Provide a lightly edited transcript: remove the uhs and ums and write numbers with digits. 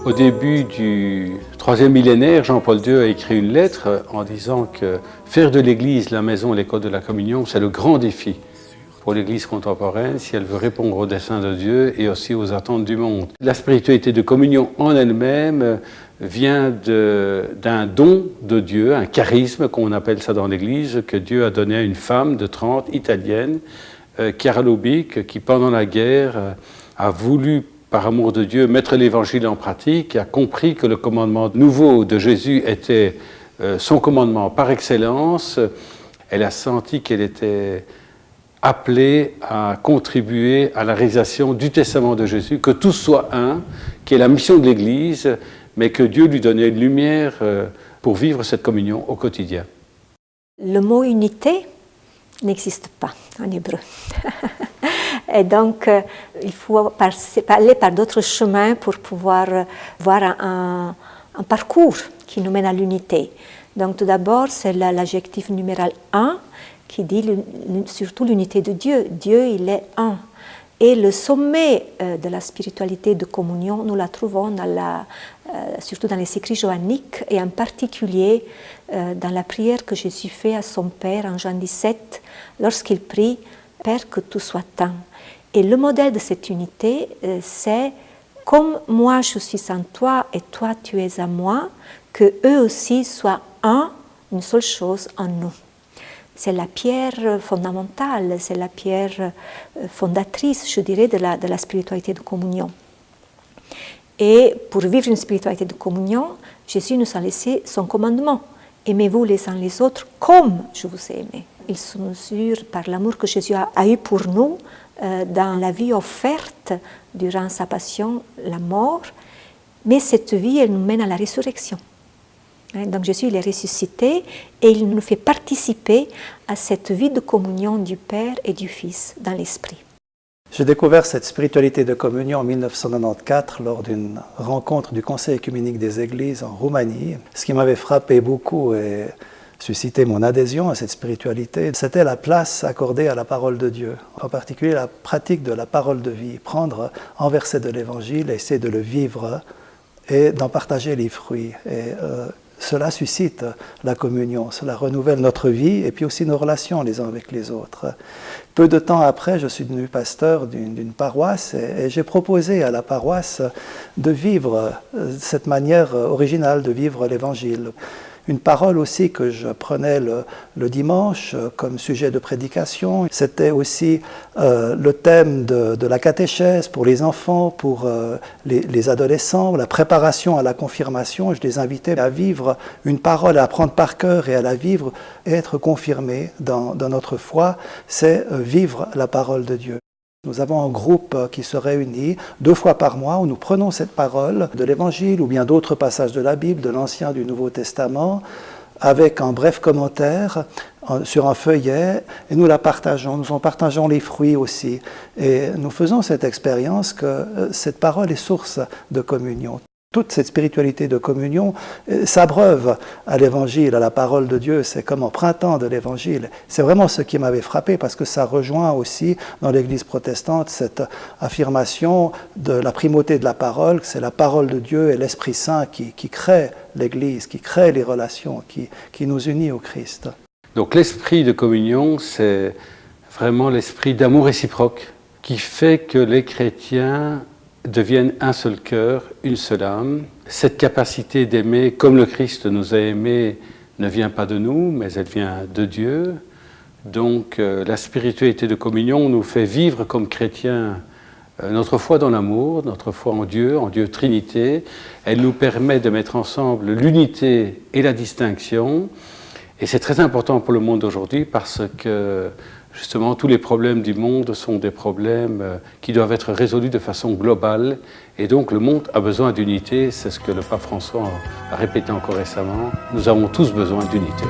Au début du troisième millénaire, Jean-Paul II a écrit une lettre en disant que faire de l'Église la maison et l'école de la communion, c'est le grand défi pour l'Église contemporaine si elle veut répondre aux desseins de Dieu et aussi aux attentes du monde. La spiritualité de communion en elle-même vient d'un don de Dieu, un charisme, comme on appelle ça dans l'Église, que Dieu a donné à une femme de 30, italienne, Chiara Lubick, qui pendant la guerre a voulu, par amour de Dieu, mettre l'Évangile en pratique, a compris que le commandement nouveau de Jésus était son commandement par excellence. Elle a senti qu'elle était appelée à contribuer à la réalisation du testament de Jésus, que tous soient un, qui est la mission de l'Église, mais que Dieu lui donnait une lumière pour vivre cette communion au quotidien. Le mot unité n'existe pas en hébreu. Et donc, il faut aller par d'autres chemins pour pouvoir voir un parcours qui nous mène à l'unité. Donc, tout d'abord, c'est l'adjectif numéral 1 qui dit surtout l'unité de Dieu. Dieu, il est un. Et le sommet de la spiritualité de communion, nous la trouvons surtout dans les écrits johanniques et en particulier dans la prière que Jésus fait à son Père en Jean 17, lorsqu'il prie « Père, que tout soit un ». Et le modèle de cette unité, c'est « Comme moi je suis en toi et toi tu es à moi, que eux aussi soient un, une seule chose en nous ». C'est la pierre fondamentale, c'est la pierre fondatrice, je dirais, de la spiritualité de communion. Et pour vivre une spiritualité de communion, Jésus nous a laissé son commandement. Aimez-vous les uns les autres comme je vous ai aimé. Il se mesure par l'amour que Jésus a eu pour nous dans la vie offerte durant sa passion, la mort. Mais cette vie, elle nous mène à la résurrection. Donc Jésus, il est ressuscité et il nous fait participer à cette vie de communion du Père et du Fils dans l'Esprit. J'ai découvert cette spiritualité de communion en 1994 lors d'une rencontre du Conseil œcuménique des Églises en Roumanie. Ce qui m'avait frappé beaucoup et suscité mon adhésion à cette spiritualité, c'était la place accordée à la parole de Dieu, en particulier la pratique de la parole de vie, prendre un verset de l'Évangile, essayer de le vivre et d'en partager les fruits. Cela suscite la communion, cela renouvelle notre vie et puis aussi nos relations les uns avec les autres. Peu de temps après, je suis devenu pasteur d'une paroisse et j'ai proposé à la paroisse de vivre cette manière originale de vivre l'Évangile. Une parole aussi que je prenais le dimanche comme sujet de prédication. C'était aussi le thème de la catéchèse pour les enfants, pour les adolescents, la préparation à la confirmation. Je les invitais à vivre une parole, à apprendre par cœur et à la vivre et être confirmés dans notre foi. C'est vivre la parole de Dieu. Nous avons un groupe qui se réunit 2 fois par mois où nous prenons cette parole de l'Évangile ou bien d'autres passages de la Bible, de l'Ancien, du Nouveau Testament, avec un bref commentaire sur un feuillet et nous la partageons. Nous en partageons les fruits aussi. Et nous faisons cette expérience que cette parole est source de communion. Toute cette spiritualité de communion s'abreuve à l'Évangile, à la parole de Dieu. C'est comme un printemps de l'Évangile. C'est vraiment ce qui m'avait frappé parce que ça rejoint aussi dans l'Église protestante cette affirmation de la primauté de la parole, que c'est la parole de Dieu et l'Esprit Saint qui crée l'Église, qui crée les relations, qui nous unit au Christ. Donc l'esprit de communion, c'est vraiment l'esprit d'amour réciproque qui fait que les chrétiens deviennent un seul cœur, une seule âme. Cette capacité d'aimer comme le Christ nous a aimés ne vient pas de nous, mais elle vient de Dieu. Donc la spiritualité de communion nous fait vivre comme chrétiens notre foi dans l'amour, notre foi en Dieu Trinité. Elle nous permet de mettre ensemble l'unité et la distinction. Et c'est très important pour le monde d'aujourd'hui parce que justement, tous les problèmes du monde sont des problèmes qui doivent être résolus de façon globale. Et donc, le monde a besoin d'unité. C'est ce que le pape François a répété encore récemment. Nous avons tous besoin d'unité.